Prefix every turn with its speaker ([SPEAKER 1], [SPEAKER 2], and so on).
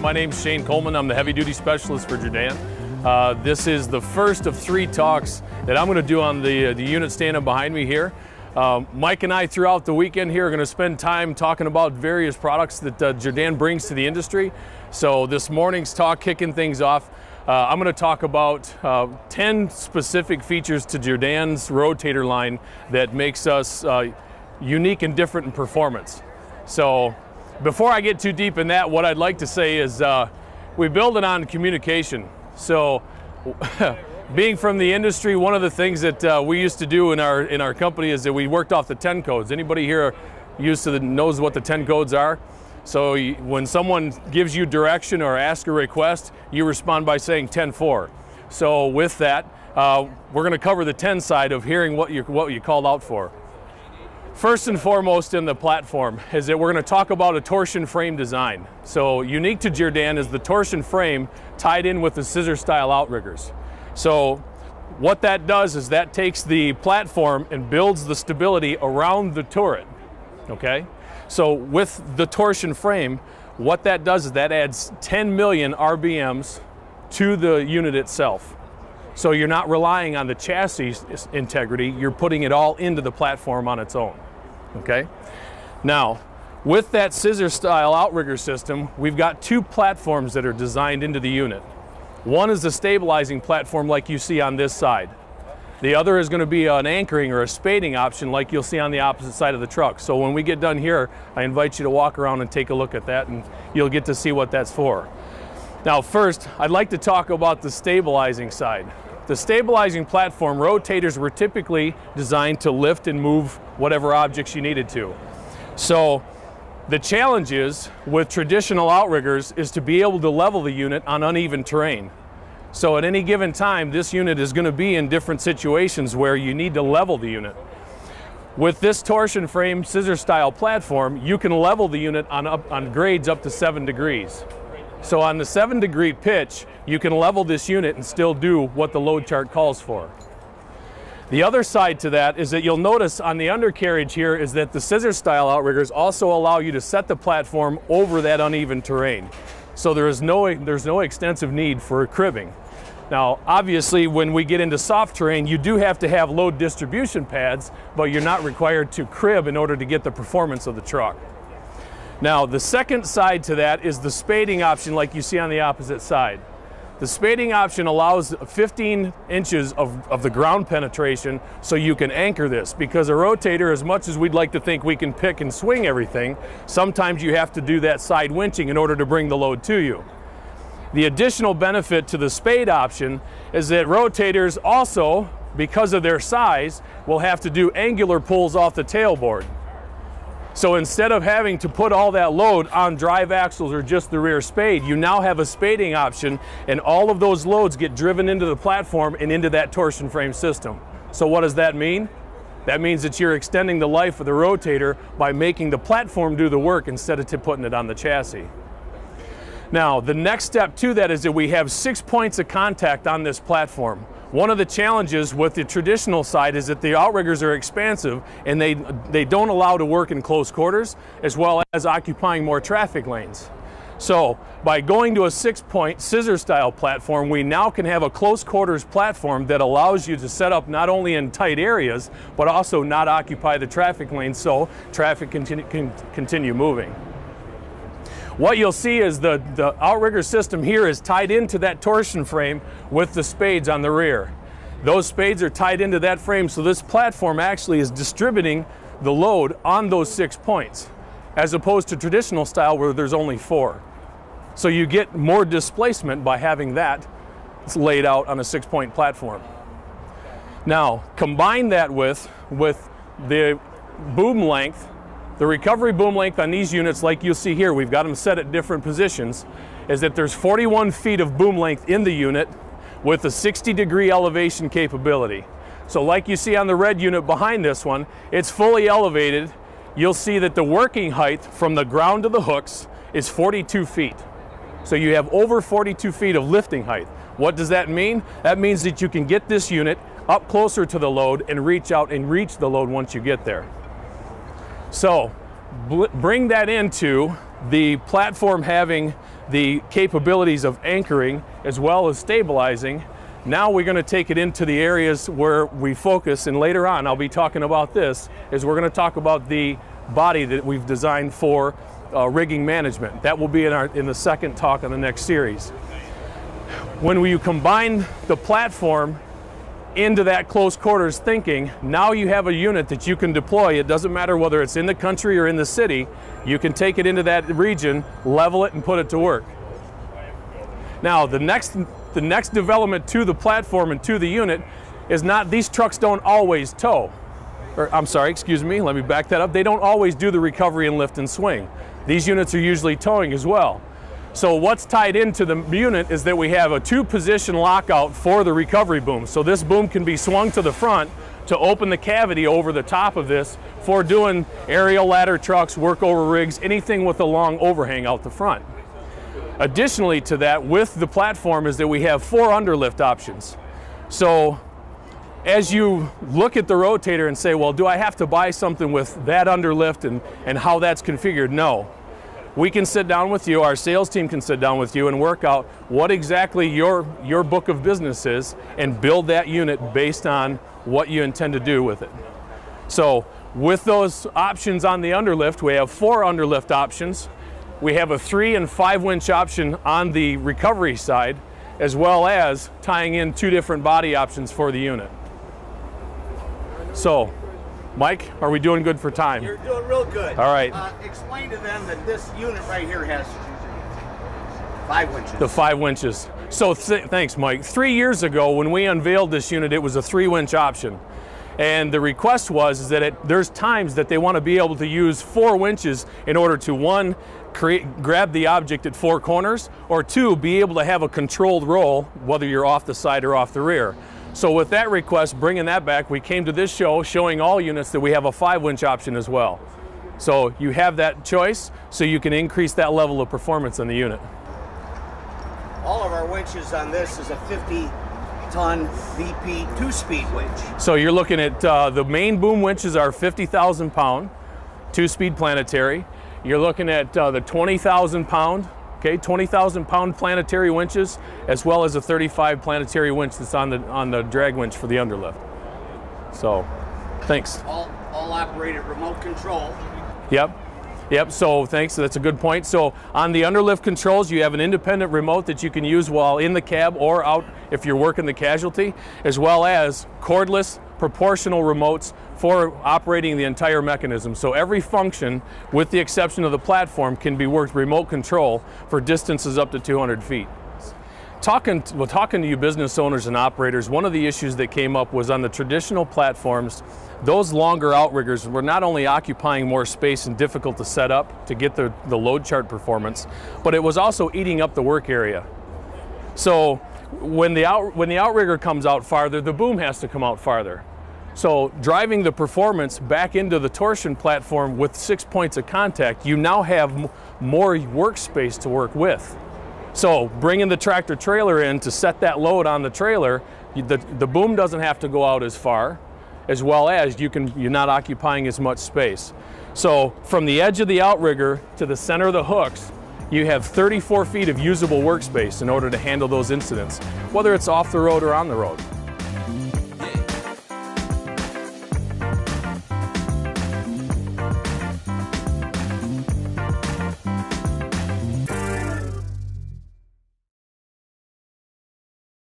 [SPEAKER 1] My name's Shane Coleman. I'm the heavy duty specialist for Jerr. This is the first of 3 talks that I'm going to do on the unit standing behind me here. Mike and I throughout the weekend here are going to spend time talking about various products that Jerr brings to the industry. So this morning's talk, kicking things off, I'm going to talk about 10 specific features to Jerr's Rotator line that makes us unique and different in performance. So before I get too deep in that, what I'd like to say is we build it on communication. So being from the industry, one of the things that we used to do in our company is that we worked off the 10 codes. Anybody here knows what the 10 codes are? So when someone gives you direction or asks a request, you respond by saying 10-4. So with that, we're going to cover the 10 side of hearing what you called out for. First and foremost in the platform is that we're going to talk about a torsion frame design. So unique to Jerr is the torsion frame tied in with the scissor style outriggers. So what that does is that takes the platform and builds the stability around the turret. Okay? So with the torsion frame, what that does is that adds 10 million RPMs to the unit itself. So you're not relying on the chassis integrity, you're putting it all into the platform on its own. Okay? Now, with that scissor style outrigger system, we've got 2 platforms that are designed into the unit. One is a stabilizing platform like you see on this side. The other is going to be an anchoring or a spading option like you'll see on the opposite side of the truck. So when we get done here, I invite you to walk around and take a look at that, and you'll get to see what that's for. Now first, I'd like to talk about the stabilizing side. The stabilizing platform rotators were typically designed to lift and move whatever objects you needed to. So the challenge is with traditional outriggers is to be able to level the unit on uneven terrain. So at any given time, this unit is going to be in different situations where you need to level the unit. With this torsion frame scissor style platform, you can level the unit on grades up to 7 degrees. So on the 7-degree pitch, you can level this unit and still do what the load chart calls for. The other side to that is that you'll notice on the undercarriage here is that the scissor style outriggers also allow you to set the platform over that uneven terrain. So there's no extensive need for cribbing. Now obviously when we get into soft terrain, you do have to have load distribution pads, but you're not required to crib in order to get the performance of the truck. Now the second side to that is the spading option like you see on the opposite side. The spading option allows 15 inches of the ground penetration so you can anchor this, because a rotator, as much as we'd like to think we can pick and swing everything, sometimes you have to do that side winching in order to bring the load to you. The additional benefit to the spade option is that rotators also, because of their size, will have to do angular pulls off the tailboard. So instead of having to put all that load on drive axles or just the rear spade, you now have a spading option, and all of those loads get driven into the platform and into that torsion frame system. So what does that mean? That means that you're extending the life of the rotator by making the platform do the work instead of putting it on the chassis. Now, the next step to that is that we have 6 points of contact on this platform. One of the challenges with the traditional side is that the outriggers are expansive and they don't allow to work in close quarters, as well as occupying more traffic lanes. So by going to a 6-point scissor style platform, we now can have a close quarters platform that allows you to set up not only in tight areas, but also not occupy the traffic lanes so traffic can continue moving. What you'll see is the outrigger system here is tied into that torsion frame with the spades on the rear. Those spades are tied into that frame, so this platform actually is distributing the load on those 6 points, as opposed to traditional style where there's only 4. So you get more displacement by having that laid out on a 6-point platform. Now combine that with the boom length. The recovery boom length on these units, like you'll see here, we've got them set at different positions, is that there's 41 feet of boom length in the unit with a 60-degree elevation capability. So like you see on the red unit behind this one, it's fully elevated. You'll see that the working height from the ground to the hooks is 42 feet. So you have over 42 feet of lifting height. What does that mean? That means that you can get this unit up closer to the load and reach out and reach the load once you get there. So bring that into the platform having the capabilities of anchoring as well as stabilizing. Now we're going to take it into the areas where we focus, and later on I'll be talking about this, is we're going to talk about the body that we've designed for rigging management. That will be in the second talk on the next series. When you combine the platform into that close quarters thinking, now you have a unit that you can deploy. It doesn't matter whether it's in the country or in the city. You can take it into that region, level it, and put it to work. Now, the next development to the platform and to the unit is not, these trucks don't always tow. Or, I'm sorry, excuse me, let me back that up. They don't always do the recovery and lift and swing. These units are usually towing as well. So what's tied into the unit is that we have a 2-position lockout for the recovery boom. So this boom can be swung to the front to open the cavity over the top of this for doing aerial ladder trucks, work over rigs, anything with a long overhang out the front. Additionally to that, with the platform, is that we have 4 underlift options. So as you look at the Rotator and say, well, do I have to buy something with that underlift and how that's configured? No. We can sit down with you, our sales team can sit down with you and work out what exactly your book of business is and build that unit based on what you intend to do with it. So with those options on the underlift, we have 4 underlift options. We have a 3- and 5-winch option on the recovery side, as well as tying in 2 different body options for the unit. So, Mike, are we doing good for time?
[SPEAKER 2] You're doing real good.
[SPEAKER 1] All right.
[SPEAKER 2] Explain to them that this unit right here has 5 winches.
[SPEAKER 1] The 5 winches. So thanks, Mike. 3 years ago when we unveiled this unit, it was a 3-winch option. And the request was that there's times that they want to be able to use 4 winches in order to, 1, grab the object at 4 corners, or 2, be able to have a controlled roll, whether you're off the side or off the rear. So with that request, bringing that back, we came to this show showing all units that we have a 5-winch option as well. So you have that choice, so you can increase that level of performance on the unit.
[SPEAKER 2] All of our winches on this is a 50-ton VP 2-speed winch.
[SPEAKER 1] So you're looking at the main boom winches are 50,000 pound, 2-speed planetary. You're looking at the 20,000 pound, okay, 20,000 pound planetary winches, as well as a 35 planetary winch that's on the drag winch for the underlift. So, thanks.
[SPEAKER 2] All operated remote control.
[SPEAKER 1] Yep, so thanks, that's a good point. So on the underlift controls, you have an independent remote that you can use while in the cab or out if you're working the casualty, as well as cordless proportional remotes for operating the entire mechanism. So every function, with the exception of the platform, can be worked remote control for distances up to 200 feet. Talking to you business owners and operators, one of the issues that came up was on the traditional platforms, those longer outriggers were not only occupying more space and difficult to set up to get the load chart performance, but it was also eating up the work area. So when the outrigger comes out farther, the boom has to come out farther. So driving the performance back into the torsion platform with 6 points of contact, you now have more workspace to work with. So bringing the tractor trailer in to set that load on the trailer, the boom doesn't have to go out as far, as well as you're not occupying as much space. So from the edge of the outrigger to the center of the hooks, you have 34 feet of usable workspace in order to handle those incidents, whether it's off the road or on the road.